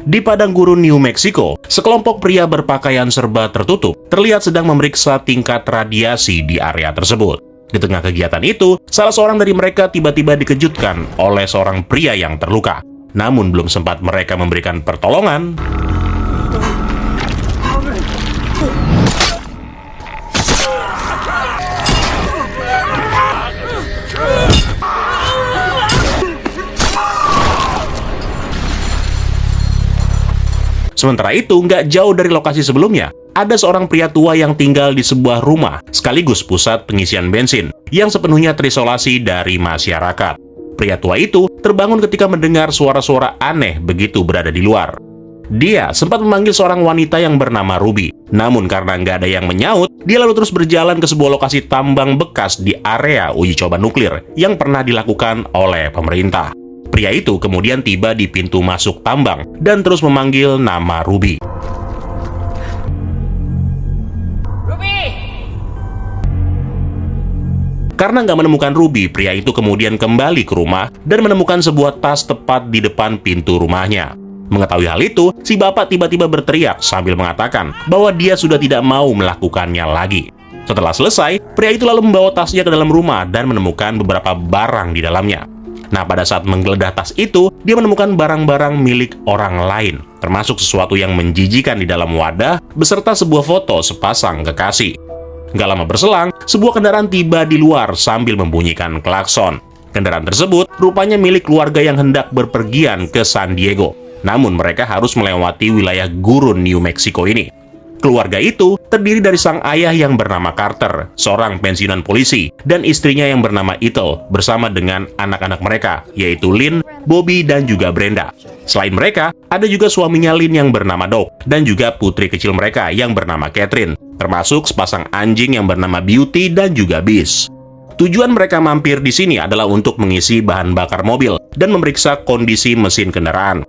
Di padang gurun New Mexico, sekelompok pria berpakaian serba tertutup terlihat sedang memeriksa tingkat radiasi di area tersebut. Di tengah kegiatan itu, salah seorang dari mereka tiba-tiba dikejutkan oleh seorang pria yang terluka. Namun belum sempat mereka memberikan pertolongan, sementara itu, nggak jauh dari lokasi sebelumnya, ada seorang pria tua yang tinggal di sebuah rumah, sekaligus pusat pengisian bensin, yang sepenuhnya terisolasi dari masyarakat. Pria tua itu terbangun ketika mendengar suara-suara aneh begitu berada di luar. Dia sempat memanggil seorang wanita yang bernama Ruby, namun karena nggak ada yang menyaut, dia lalu terus berjalan ke sebuah lokasi tambang bekas di area uji coba nuklir yang pernah dilakukan oleh pemerintah. Pria itu kemudian tiba di pintu masuk tambang dan terus memanggil nama Ruby. Ruby! Karena nggak menemukan Ruby, pria itu kemudian kembali ke rumah dan menemukan sebuah tas tepat di depan pintu rumahnya. Mengetahui hal itu, si bapak tiba-tiba berteriak sambil mengatakan bahwa dia sudah tidak mau melakukannya lagi. Setelah selesai, pria itu lalu membawa tasnya ke dalam rumah dan menemukan beberapa barang di dalamnya. Nah, pada saat menggeledah tas itu, dia menemukan barang-barang milik orang lain, termasuk sesuatu yang menjijikan di dalam wadah, beserta sebuah foto sepasang kekasih. Nggak lama berselang, sebuah kendaraan tiba di luar sambil membunyikan klakson. Kendaraan tersebut rupanya milik keluarga yang hendak berpergian ke San Diego. Namun mereka harus melewati wilayah gurun New Mexico ini. Keluarga itu terdiri dari sang ayah yang bernama Carter, seorang pensiunan polisi, dan istrinya yang bernama Ethel, bersama dengan anak-anak mereka, yaitu Lynn, Bobby, dan juga Brenda. Selain mereka, ada juga suaminya Lynn yang bernama Doug, dan juga putri kecil mereka yang bernama Catherine, termasuk sepasang anjing yang bernama Beauty dan juga Beast. Tujuan mereka mampir di sini adalah untuk mengisi bahan bakar mobil dan memeriksa kondisi mesin kendaraan.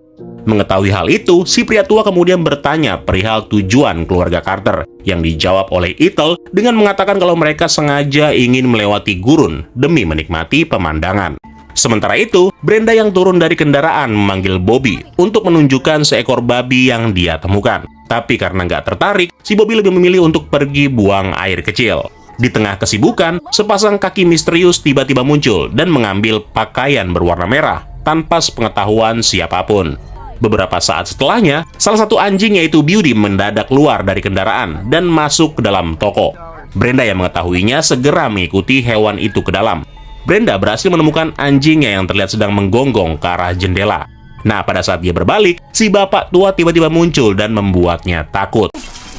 Mengetahui hal itu, si pria tua kemudian bertanya perihal tujuan keluarga Carter, yang dijawab oleh Ethel dengan mengatakan kalau mereka sengaja ingin melewati gurun demi menikmati pemandangan. Sementara itu, Brenda yang turun dari kendaraan memanggil Bobby untuk menunjukkan seekor babi yang dia temukan. Tapi karena nggak tertarik, si Bobby lebih memilih untuk pergi buang air kecil. Di tengah kesibukan, sepasang kaki misterius tiba-tiba muncul dan mengambil pakaian berwarna merah tanpa sepengetahuan siapapun. Beberapa saat setelahnya, salah satu anjing yaitu Beauty mendadak keluar dari kendaraan dan masuk ke dalam toko. Brenda yang mengetahuinya segera mengikuti hewan itu ke dalam. Brenda berhasil menemukan anjingnya yang terlihat sedang menggonggong ke arah jendela. Nah, pada saat dia berbalik, si bapak tua tiba-tiba muncul dan membuatnya takut.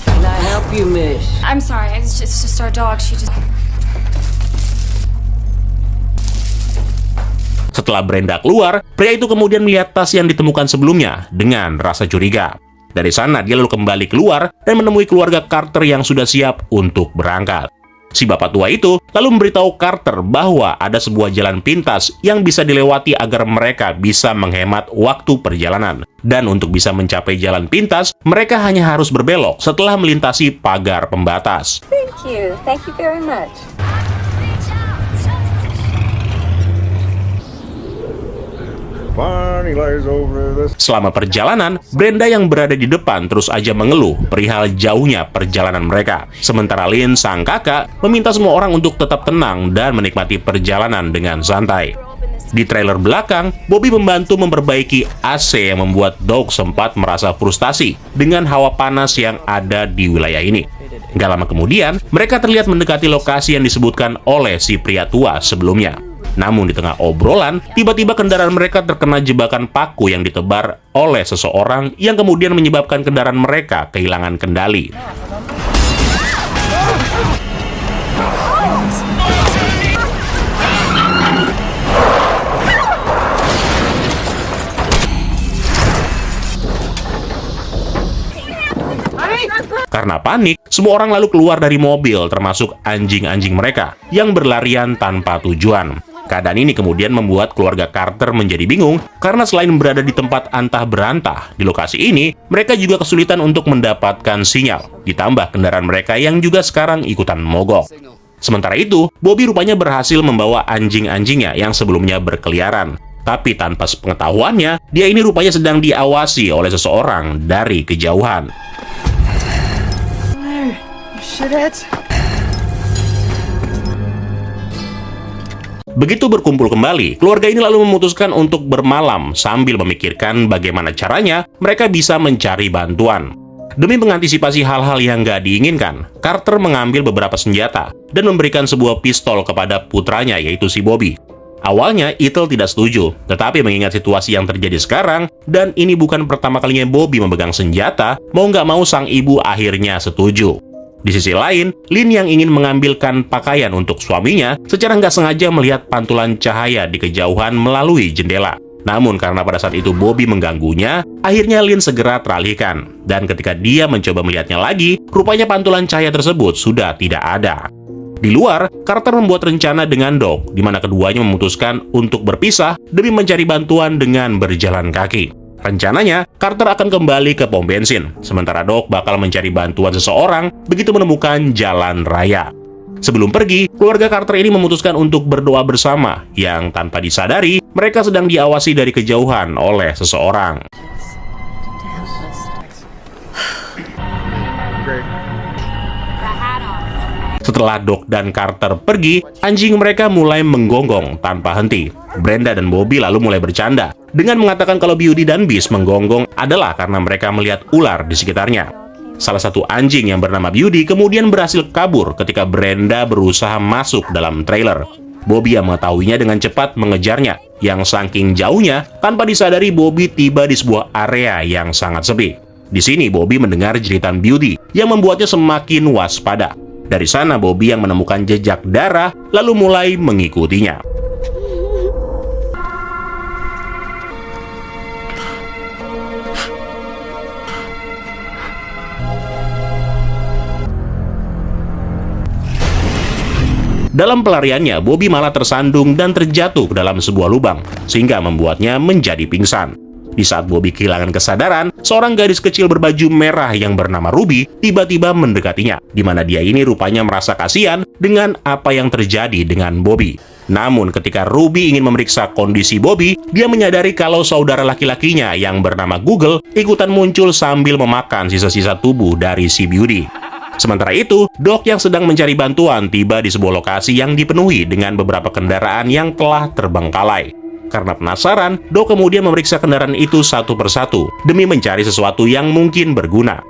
Can I help you, miss? I'm sorry, it's just our dog. She just... Setelah Brenda keluar, pria itu kemudian melihat tas yang ditemukan sebelumnya dengan rasa curiga. Dari sana, dia lalu kembali keluar dan menemui keluarga Carter yang sudah siap untuk berangkat. Si bapak tua itu lalu memberitahu Carter bahwa ada sebuah jalan pintas yang bisa dilewati agar mereka bisa menghemat waktu perjalanan. Dan untuk bisa mencapai jalan pintas, mereka hanya harus berbelok setelah melintasi pagar pembatas. Thank you very much. Selama perjalanan, Brenda yang berada di depan terus aja mengeluh perihal jauhnya perjalanan mereka. Sementara Lynn, sang kakak, meminta semua orang untuk tetap tenang dan menikmati perjalanan dengan santai. Di trailer belakang, Bobby membantu memperbaiki AC yang membuat Doug sempat merasa frustasi dengan hawa panas yang ada di wilayah ini. Gak lama kemudian, mereka terlihat mendekati lokasi yang disebutkan oleh si pria tua sebelumnya. Namun di tengah obrolan, tiba-tiba kendaraan mereka terkena jebakan paku yang ditebar oleh seseorang yang kemudian menyebabkan kendaraan mereka kehilangan kendali. Karena panik, semua orang lalu keluar dari mobil, termasuk anjing-anjing mereka yang berlarian tanpa tujuan. Keadaan ini kemudian membuat keluarga Carter menjadi bingung, karena selain berada di tempat antah berantah, di lokasi ini, mereka juga kesulitan untuk mendapatkan sinyal, ditambah kendaraan mereka yang juga sekarang ikutan mogok. Sementara itu, Bobby rupanya berhasil membawa anjing-anjingnya yang sebelumnya berkeliaran. Tapi tanpa sepengetahuannya, dia ini rupanya sedang diawasi oleh seseorang dari kejauhan. Begitu berkumpul kembali, keluarga ini lalu memutuskan untuk bermalam sambil memikirkan bagaimana caranya mereka bisa mencari bantuan. Demi mengantisipasi hal-hal yang nggak diinginkan, Carter mengambil beberapa senjata dan memberikan sebuah pistol kepada putranya, yaitu si Bobby. Awalnya, Ethel tidak setuju, tetapi mengingat situasi yang terjadi sekarang, dan ini bukan pertama kalinya Bobby memegang senjata, mau nggak mau sang ibu akhirnya setuju. Di sisi lain, Lynn yang ingin mengambilkan pakaian untuk suaminya secara nggak sengaja melihat pantulan cahaya di kejauhan melalui jendela. Namun karena pada saat itu Bobby mengganggunya, akhirnya Lynn segera teralihkan. Dan ketika dia mencoba melihatnya lagi, rupanya pantulan cahaya tersebut sudah tidak ada. Di luar, Carter membuat rencana dengan Doc, di mana keduanya memutuskan untuk berpisah demi mencari bantuan dengan berjalan kaki. Rencananya, Carter akan kembali ke pom bensin, sementara Doc bakal mencari bantuan seseorang begitu menemukan jalan raya. Sebelum pergi, keluarga Carter ini memutuskan untuk berdoa bersama, yang tanpa disadari, mereka sedang diawasi dari kejauhan oleh seseorang. Setelah Doc dan Carter pergi, anjing mereka mulai menggonggong tanpa henti. Brenda dan Bobby lalu mulai bercanda dengan mengatakan kalau Beauty dan Beast menggonggong adalah karena mereka melihat ular di sekitarnya. Salah satu anjing yang bernama Beauty kemudian berhasil kabur ketika Brenda berusaha masuk dalam trailer. Bobby yang mengetahuinya dengan cepat mengejarnya, yang saking jauhnya, tanpa disadari Bobby tiba di sebuah area yang sangat sepi. Di sini Bobby mendengar jeritan Beauty yang membuatnya semakin waspada. Dari sana Bobby yang menemukan jejak darah lalu mulai mengikutinya. Dalam pelariannya, Bobby malah tersandung dan terjatuh ke dalam sebuah lubang, sehingga membuatnya menjadi pingsan. Di saat Bobby kehilangan kesadaran, seorang gadis kecil berbaju merah yang bernama Ruby tiba-tiba mendekatinya, di mana dia ini rupanya merasa kasihan dengan apa yang terjadi dengan Bobby. Namun ketika Ruby ingin memeriksa kondisi Bobby, dia menyadari kalau saudara laki-lakinya yang bernama Google ikutan muncul sambil memakan sisa-sisa tubuh dari si Beauty. Sementara itu, Doc yang sedang mencari bantuan tiba di sebuah lokasi yang dipenuhi dengan beberapa kendaraan yang telah terbengkalai. Karena penasaran, Doc kemudian memeriksa kendaraan itu satu persatu demi mencari sesuatu yang mungkin berguna.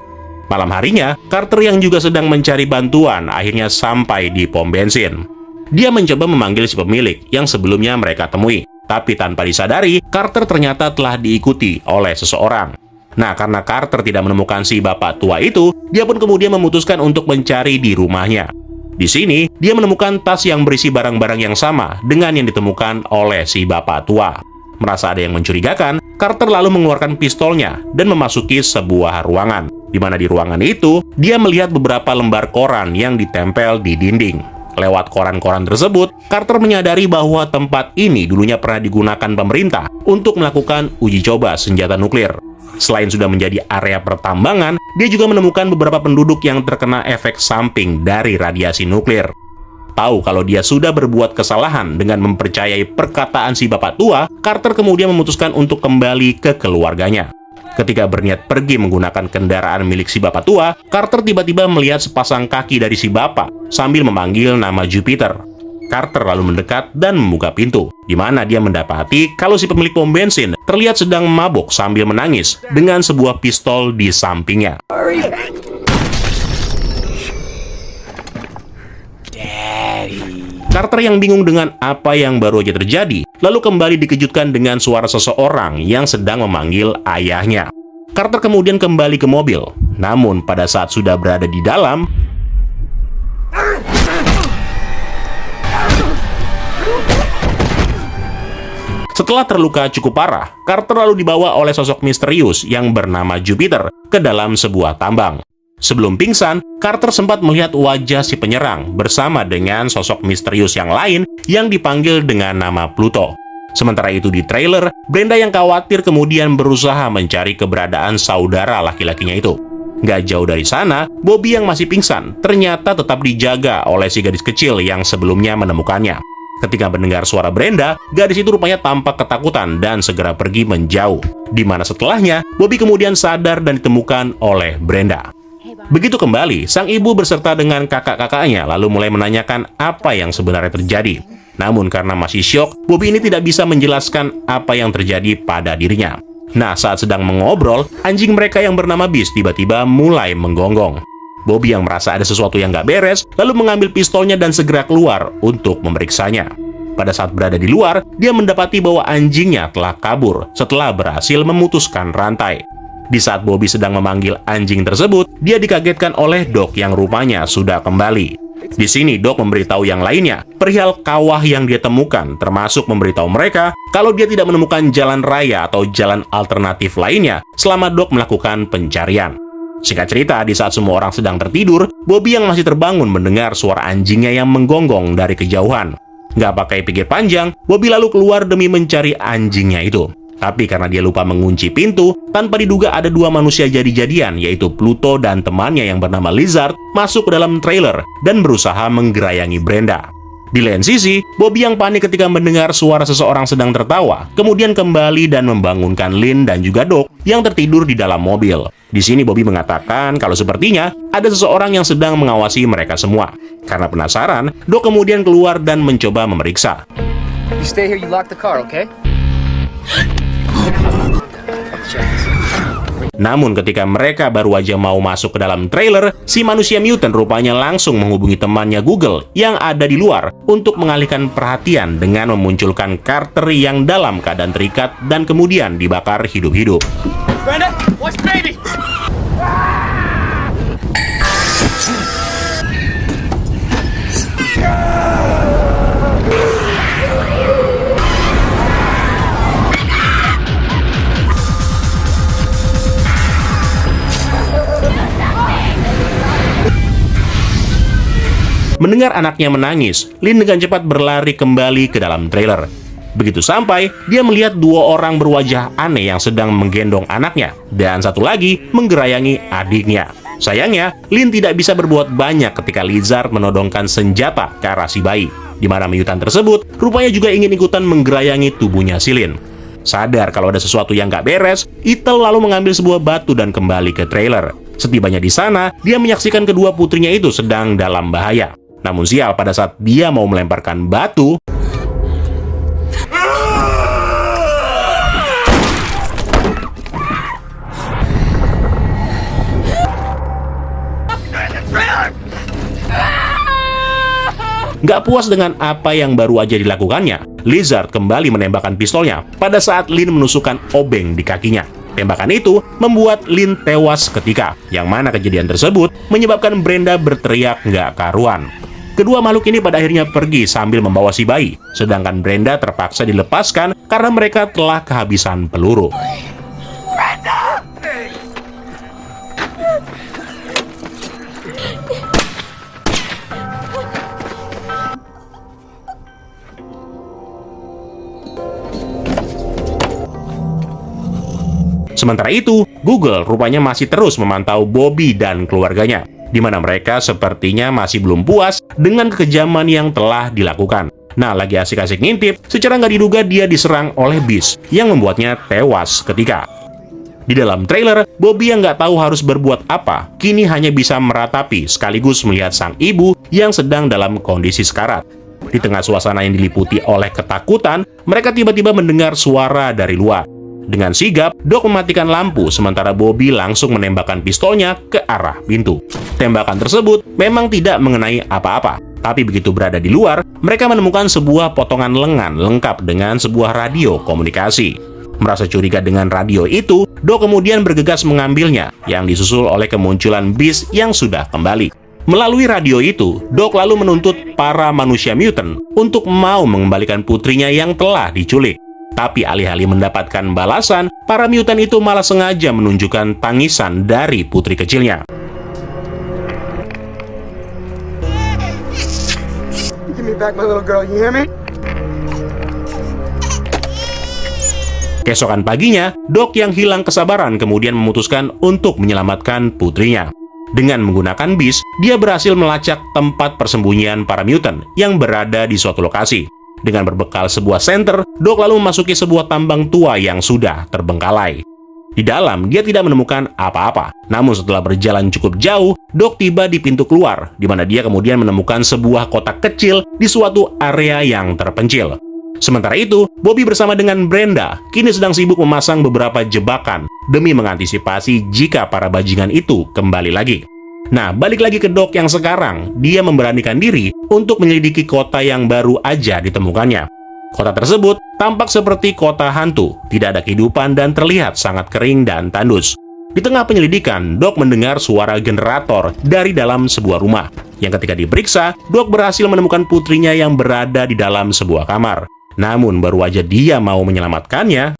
Malam harinya, Carter yang juga sedang mencari bantuan akhirnya sampai di pom bensin. Dia mencoba memanggil si pemilik yang sebelumnya mereka temui, tapi tanpa disadari, Carter ternyata telah diikuti oleh seseorang. Nah, karena Carter tidak menemukan si bapak tua itu, dia pun kemudian memutuskan untuk mencari di rumahnya. Di sini, dia menemukan tas yang berisi barang-barang yang sama dengan yang ditemukan oleh si bapak tua. Merasa ada yang mencurigakan, Carter lalu mengeluarkan pistolnya dan memasuki sebuah ruangan. Di mana di ruangan itu, dia melihat beberapa lembar koran yang ditempel di dinding. Lewat koran-koran tersebut, Carter menyadari bahwa tempat ini dulunya pernah digunakan pemerintah untuk melakukan uji coba senjata nuklir. Selain sudah menjadi area pertambangan, dia juga menemukan beberapa penduduk yang terkena efek samping dari radiasi nuklir. Tahu kalau dia sudah berbuat kesalahan dengan mempercayai perkataan si bapak tua, Carter kemudian memutuskan untuk kembali ke keluarganya. Ketika berniat pergi menggunakan kendaraan milik si bapak tua, Carter tiba-tiba melihat sepasang kaki dari si bapak sambil memanggil nama Jupiter. Carter lalu mendekat dan membuka pintu, di mana dia mendapati kalau si pemilik pom bensin terlihat sedang mabuk sambil menangis dengan sebuah pistol di sampingnya. Carter yang bingung dengan apa yang baru aja terjadi, lalu kembali dikejutkan dengan suara seseorang yang sedang memanggil ayahnya. Carter kemudian kembali ke mobil, namun pada saat sudah berada di dalam, setelah terluka cukup parah, Carter lalu dibawa oleh sosok misterius yang bernama Jupiter ke dalam sebuah tambang. Sebelum pingsan, Carter sempat melihat wajah si penyerang bersama dengan sosok misterius yang lain yang dipanggil dengan nama Pluto. Sementara itu di trailer, Brenda yang khawatir kemudian berusaha mencari keberadaan saudara laki-lakinya itu. Nggak jauh dari sana, Bobby yang masih pingsan ternyata tetap dijaga oleh si gadis kecil yang sebelumnya menemukannya. Ketika mendengar suara Brenda, gadis itu rupanya tampak ketakutan dan segera pergi menjauh. Di mana setelahnya, Bobby kemudian sadar dan ditemukan oleh Brenda. Begitu kembali, sang ibu beserta dengan kakak-kakaknya lalu mulai menanyakan apa yang sebenarnya terjadi. Namun karena masih syok, Bobby ini tidak bisa menjelaskan apa yang terjadi pada dirinya. Nah, saat sedang mengobrol, anjing mereka yang bernama Bis tiba-tiba mulai menggonggong. Bobby yang merasa ada sesuatu yang gak beres, lalu mengambil pistolnya dan segera keluar untuk memeriksanya. Pada saat berada di luar, dia mendapati bahwa anjingnya telah kabur setelah berhasil memutuskan rantai. Di saat Bobby sedang memanggil anjing tersebut, dia dikagetkan oleh Doc yang rupanya sudah kembali. Di sini Doc memberitahu yang lainnya perihal kawah yang dia temukan, termasuk memberitahu mereka kalau dia tidak menemukan jalan raya atau jalan alternatif lainnya selama Doc melakukan pencarian. Singkat cerita, di saat semua orang sedang tertidur, Bobby yang masih terbangun mendengar suara anjingnya yang menggonggong dari kejauhan. Nggak pakai pikir panjang, Bobby lalu keluar demi mencari anjingnya itu. Tapi karena dia lupa mengunci pintu, tanpa diduga ada dua manusia jadi-jadian, yaitu Pluto dan temannya yang bernama Lizard, masuk ke dalam trailer dan berusaha menggerayangi Brenda. Di lain sisi, Bobby yang panik ketika mendengar suara seseorang sedang tertawa, kemudian kembali dan membangunkan Lynn dan juga Doc yang tertidur di dalam mobil. Di sini Bobby mengatakan kalau sepertinya ada seseorang yang sedang mengawasi mereka semua. Karena penasaran, Doc kemudian keluar dan mencoba memeriksa. You stay here, you lock the car, okay? Namun ketika mereka baru aja mau masuk ke dalam trailer, si manusia mutant rupanya langsung menghubungi temannya Google yang ada di luar untuk mengalihkan perhatian dengan memunculkan Carter yang dalam keadaan terikat dan kemudian dibakar hidup-hidup. Brenda, watch baby! Mendengar anaknya menangis, Lynn dengan cepat berlari kembali ke dalam trailer. Begitu sampai, dia melihat dua orang berwajah aneh yang sedang menggendong anaknya, dan satu lagi menggerayangi adiknya. Sayangnya, Lynn tidak bisa berbuat banyak ketika Lizard menodongkan senjata ke arah si bayi, di mana mutant tersebut rupanya juga ingin ikutan menggerayangi tubuhnya si Lynn. Sadar kalau ada sesuatu yang gak beres, Ethel lalu mengambil sebuah batu dan kembali ke trailer. Setibanya di sana, dia menyaksikan kedua putrinya itu sedang dalam bahaya. Namun sial, pada saat dia mau melemparkan batu, nggak puas dengan apa yang baru aja dilakukannya, Lizard kembali menembakkan pistolnya pada saat Lynn menusukkan obeng di kakinya. Tembakan itu membuat Lynn tewas seketika, yang mana kejadian tersebut menyebabkan Brenda berteriak nggak karuan. Kedua makhluk ini pada akhirnya pergi sambil membawa si bayi, sedangkan Brenda terpaksa dilepaskan karena mereka telah kehabisan peluru. Brenda! Sementara itu, Google rupanya masih terus memantau Bobby dan keluarganya, di mana mereka sepertinya masih belum puas dengan kekejaman yang telah dilakukan. Nah, lagi asik-asik ngintip, secara nggak diduga dia diserang oleh Beast yang membuatnya tewas seketika. Di dalam trailer, Bobby yang nggak tahu harus berbuat apa, kini hanya bisa meratapi sekaligus melihat sang ibu yang sedang dalam kondisi sekarat. Di tengah suasana yang diliputi oleh ketakutan, mereka tiba-tiba mendengar suara dari luar. Dengan sigap, Doc mematikan lampu, sementara Bobby langsung menembakkan pistolnya ke arah pintu. Tembakan tersebut memang tidak mengenai apa-apa, tapi begitu berada di luar, mereka menemukan sebuah potongan lengan lengkap dengan sebuah radio komunikasi. Merasa curiga dengan radio itu, Doc kemudian bergegas mengambilnya, yang disusul oleh kemunculan Beast yang sudah kembali. Melalui radio itu, Doc lalu menuntut para manusia mutant untuk mau mengembalikan putrinya yang telah diculik. Tapi alih-alih mendapatkan balasan, para mutant itu malah sengaja menunjukkan tangisan dari putri kecilnya. Give me back my little girl, you hear me? Keesokan paginya, Doc yang hilang kesabaran kemudian memutuskan untuk menyelamatkan putrinya. Dengan menggunakan Beast, dia berhasil melacak tempat persembunyian para mutant yang berada di suatu lokasi. Dengan berbekal sebuah senter, Doc lalu memasuki sebuah tambang tua yang sudah terbengkalai. Di dalam, dia tidak menemukan apa-apa. Namun setelah berjalan cukup jauh, Doc tiba di pintu keluar, di mana dia kemudian menemukan sebuah kotak kecil di suatu area yang terpencil. Sementara itu, Bobby bersama dengan Brenda kini sedang sibuk memasang beberapa jebakan demi mengantisipasi jika para bajingan itu kembali lagi. Nah, balik lagi ke Doc yang sekarang, dia memberanikan diri untuk menyelidiki kota yang baru aja ditemukannya. Kota tersebut tampak seperti kota hantu, tidak ada kehidupan dan terlihat sangat kering dan tandus. Di tengah penyelidikan, Doc mendengar suara generator dari dalam sebuah rumah, yang ketika diperiksa, Doc berhasil menemukan putrinya yang berada di dalam sebuah kamar. Namun baru aja dia mau menyelamatkannya,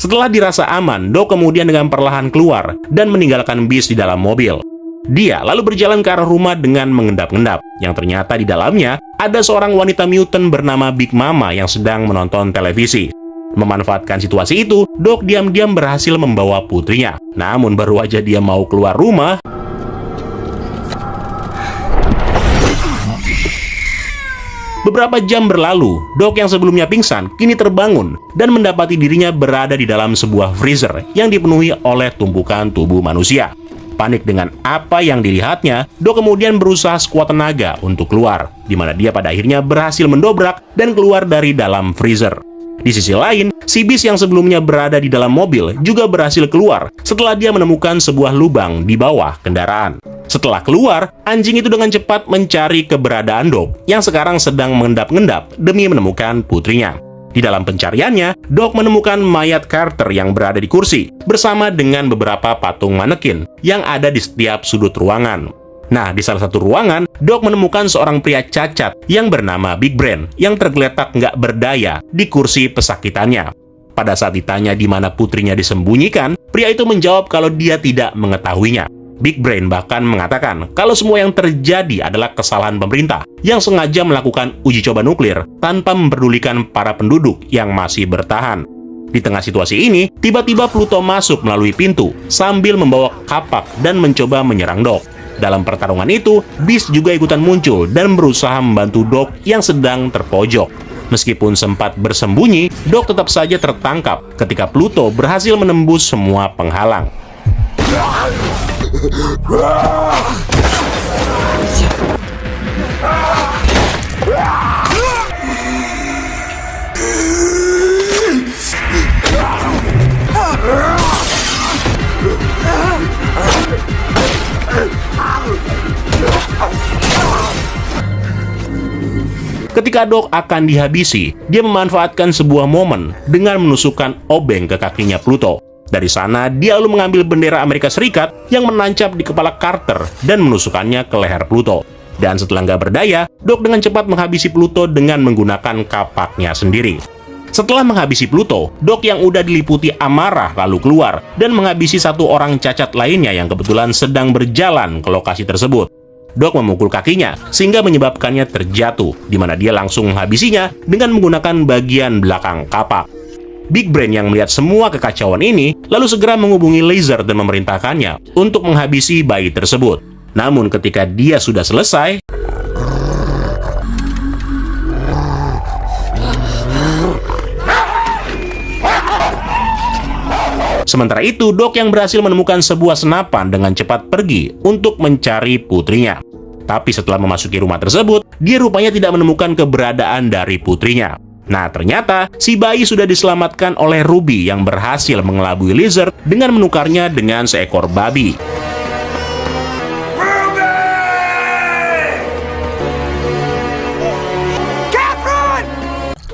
setelah dirasa aman, Doc kemudian dengan perlahan keluar dan meninggalkan bis di dalam mobil. Dia lalu berjalan ke arah rumah dengan mengendap-endap, yang ternyata di dalamnya ada seorang wanita mutant bernama Big Mama yang sedang menonton televisi. Memanfaatkan situasi itu, Doc diam-diam berhasil membawa putrinya. Namun baru aja dia mau keluar rumah, beberapa jam berlalu, Doc yang sebelumnya pingsan kini terbangun dan mendapati dirinya berada di dalam sebuah freezer yang dipenuhi oleh tumpukan tubuh manusia. Panik dengan apa yang dilihatnya, Doc kemudian berusaha sekuat tenaga untuk keluar, di mana dia pada akhirnya berhasil mendobrak dan keluar dari dalam freezer. Di sisi lain, si bis yang sebelumnya berada di dalam mobil juga berhasil keluar setelah dia menemukan sebuah lubang di bawah kendaraan. Setelah keluar, anjing itu dengan cepat mencari keberadaan Doc yang sekarang sedang mengendap-endap demi menemukan putrinya. Di dalam pencariannya, Doc menemukan mayat Carter yang berada di kursi bersama dengan beberapa patung manekin yang ada di setiap sudut ruangan. Nah, di salah satu ruangan, Doc menemukan seorang pria cacat yang bernama Big Brain yang tergeletak nggak berdaya di kursi pesakitannya. Pada saat ditanya di mana putrinya disembunyikan, pria itu menjawab kalau dia tidak mengetahuinya. Big Brain bahkan mengatakan kalau semua yang terjadi adalah kesalahan pemerintah yang sengaja melakukan uji coba nuklir tanpa memperdulikan para penduduk yang masih bertahan. Di tengah situasi ini, tiba-tiba Pluto masuk melalui pintu sambil membawa kapak dan mencoba menyerang Doc. Dalam pertarungan itu, Beast juga ikutan muncul dan berusaha membantu Doc yang sedang terpojok. Meskipun sempat bersembunyi, Doc tetap saja tertangkap ketika Pluto berhasil menembus semua penghalang. Ketika Doc akan dihabisi, dia memanfaatkan sebuah momen dengan menusukkan obeng ke kakinya Pluto. Dari sana, dia lalu mengambil bendera Amerika Serikat yang menancap di kepala Carter dan menusukkannya ke leher Pluto. Dan setelah nggak berdaya, Doc dengan cepat menghabisi Pluto dengan menggunakan kapaknya sendiri. Setelah menghabisi Pluto, Doc yang udah diliputi amarah lalu keluar dan menghabisi satu orang cacat lainnya yang kebetulan sedang berjalan ke lokasi tersebut. Doc memukul kakinya sehingga menyebabkannya terjatuh, di mana dia langsung menghabisinya dengan menggunakan bagian belakang kapak. Big Brain yang melihat semua kekacauan ini lalu segera menghubungi Laser dan memerintahkannya untuk menghabisi bayi tersebut. Namun ketika dia sudah selesai, sementara itu Doc yang berhasil menemukan sebuah senapan dengan cepat pergi untuk mencari putrinya. Tapi setelah memasuki rumah tersebut, dia rupanya tidak menemukan keberadaan dari putrinya. Nah, ternyata si bayi sudah diselamatkan oleh Ruby yang berhasil mengelabui Lizard dengan menukarnya dengan seekor babi.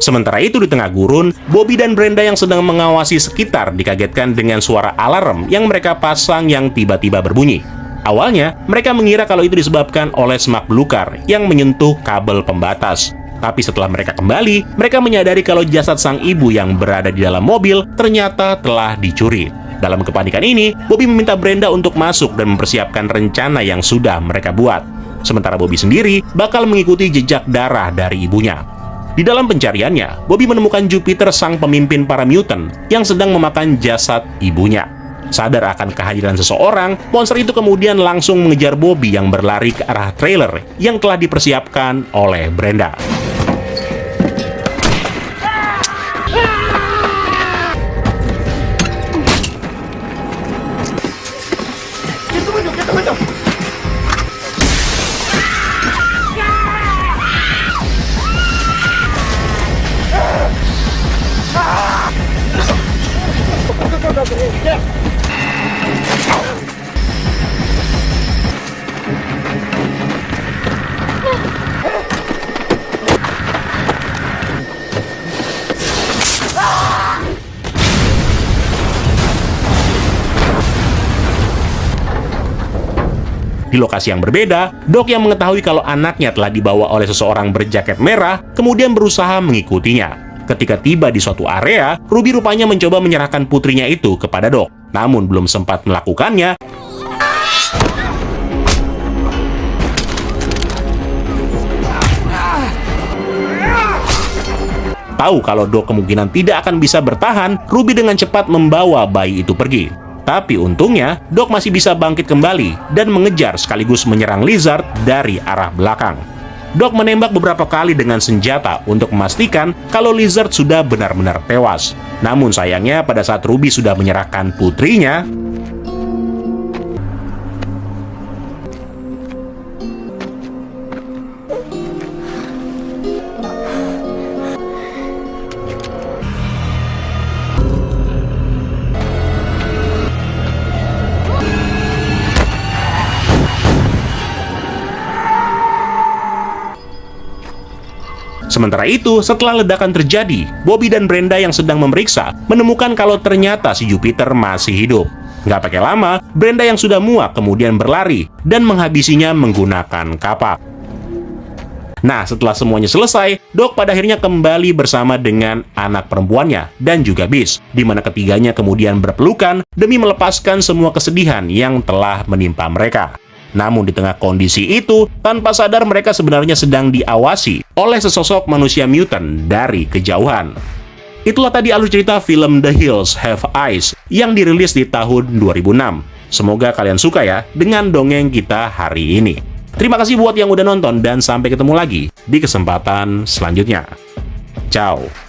Sementara itu di tengah gurun, Bobby dan Brenda yang sedang mengawasi sekitar dikagetkan dengan suara alarm yang mereka pasang yang tiba-tiba berbunyi. Awalnya, mereka mengira kalau itu disebabkan oleh semak belukar yang menyentuh kabel pembatas. Tapi setelah mereka kembali, mereka menyadari kalau jasad sang ibu yang berada di dalam mobil ternyata telah dicuri. Dalam kepanikan ini, Bobby meminta Brenda untuk masuk dan mempersiapkan rencana yang sudah mereka buat. Sementara Bobby sendiri bakal mengikuti jejak darah dari ibunya. Di dalam pencariannya, Bobby menemukan Jupiter, sang pemimpin para mutant, yang sedang memakan jasad ibunya. Sadar akan kehadiran seseorang, monster itu kemudian langsung mengejar Bobby yang berlari ke arah trailer yang telah dipersiapkan oleh Brenda. Di lokasi yang berbeda, Doc yang mengetahui kalau anaknya telah dibawa oleh seseorang berjaket merah, kemudian berusaha mengikutinya. Ketika tiba di suatu area, Ruby rupanya mencoba menyerahkan putrinya itu kepada Doc. Namun belum sempat melakukannya, tahu kalau Doc kemungkinan tidak akan bisa bertahan, Ruby dengan cepat membawa bayi itu pergi. Tapi untungnya, Doc masih bisa bangkit kembali dan mengejar sekaligus menyerang Lizard dari arah belakang. Doc menembak beberapa kali dengan senjata untuk memastikan kalau Lizard sudah benar-benar tewas. Namun sayangnya pada saat Ruby sudah menyerahkan putrinya, sementara itu, setelah ledakan terjadi, Bobby dan Brenda yang sedang memeriksa menemukan kalau ternyata si Jupiter masih hidup. Nggak pakai lama, Brenda yang sudah muak kemudian berlari dan menghabisinya menggunakan kapak. Nah, setelah semuanya selesai, Doc pada akhirnya kembali bersama dengan anak perempuannya dan juga Beast, di mana ketiganya kemudian berpelukan demi melepaskan semua kesedihan yang telah menimpa mereka. Namun di tengah kondisi itu, tanpa sadar mereka sebenarnya sedang diawasi oleh sesosok manusia mutant dari kejauhan. Itulah tadi alur cerita film The Hills Have Eyes yang dirilis di tahun 2006. Semoga kalian suka ya dengan dongeng kita hari ini. Terima kasih buat yang udah nonton dan sampai ketemu lagi di kesempatan selanjutnya. Ciao.